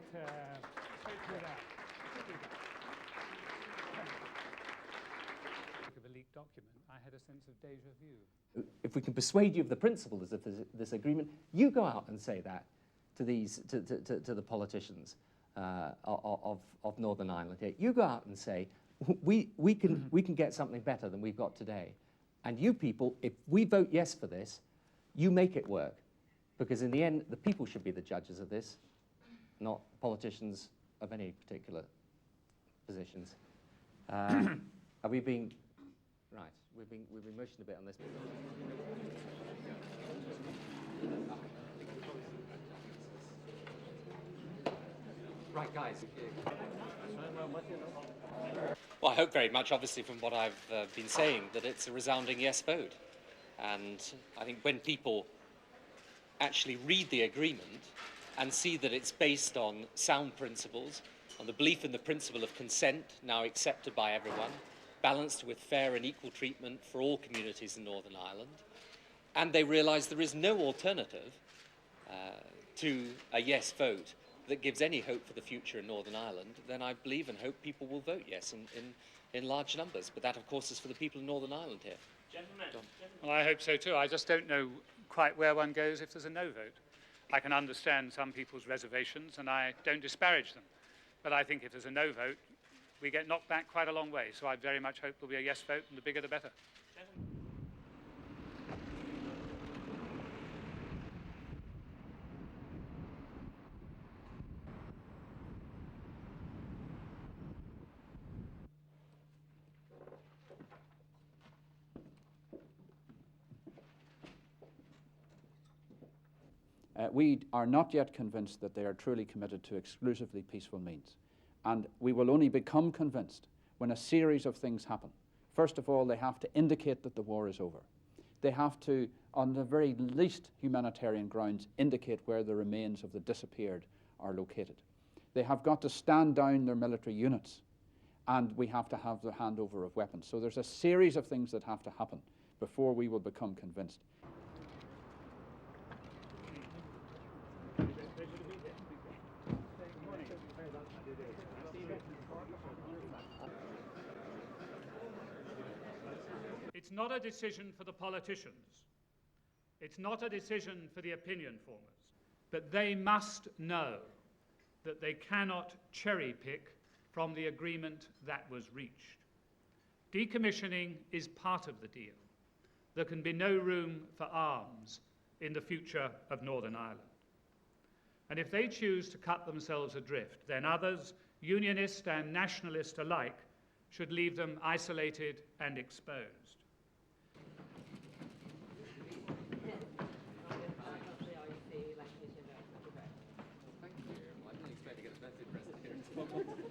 straight through that. Of a leaked document, I had a sense of déjà vu. If we can persuade you of the principle as if there's this agreement, you go out and say that to these to the politicians of Northern Ireland here. You go out and say, we can get something better than we've got today, and you people, if we vote yes for this, you make it work, because in the end the people should be the judges of this, not politicians of any particular positions. Are we being right? We've been motioned a bit on this. Right, guys. Well, I hope very much, obviously, from what I've been saying, that it's a resounding yes vote. And I think when people actually read the agreement and see that it's based on sound principles, on the belief in the principle of consent, now accepted by everyone, balanced with fair and equal treatment for all communities in Northern Ireland, and they realise there is no alternative to a yes vote that gives any hope for the future in Northern Ireland, then I believe and hope people will vote yes in large numbers. But that, of course, is for the people in Northern Ireland here. Gentlemen. Well, I hope so too. I just don't know quite where one goes if there's a no vote. I can understand some people's reservations, and I don't disparage them. But I think if there's a no vote, we get knocked back quite a long way. So I very much hope there'll be a yes vote, and the bigger the better. We are not yet convinced that they are truly committed to exclusively peaceful means. And we will only become convinced when a series of things happen. First of all, they have to indicate that the war is over. They have to, on the very least humanitarian grounds, indicate where the remains of the disappeared are located. They have got to stand down their military units, and we have to have the handover of weapons. So there's a series of things that have to happen before we will become convinced. It's not a decision for the politicians. It's not a decision for the opinion formers. But they must know that they cannot cherry-pick from the agreement that was reached. Decommissioning is part of the deal. There can be no room for arms in the future of Northern Ireland. And if they choose to cut themselves adrift, then others, unionist and nationalist alike, should leave them isolated and exposed. Thank you. I didn't expect to get a birthday present here.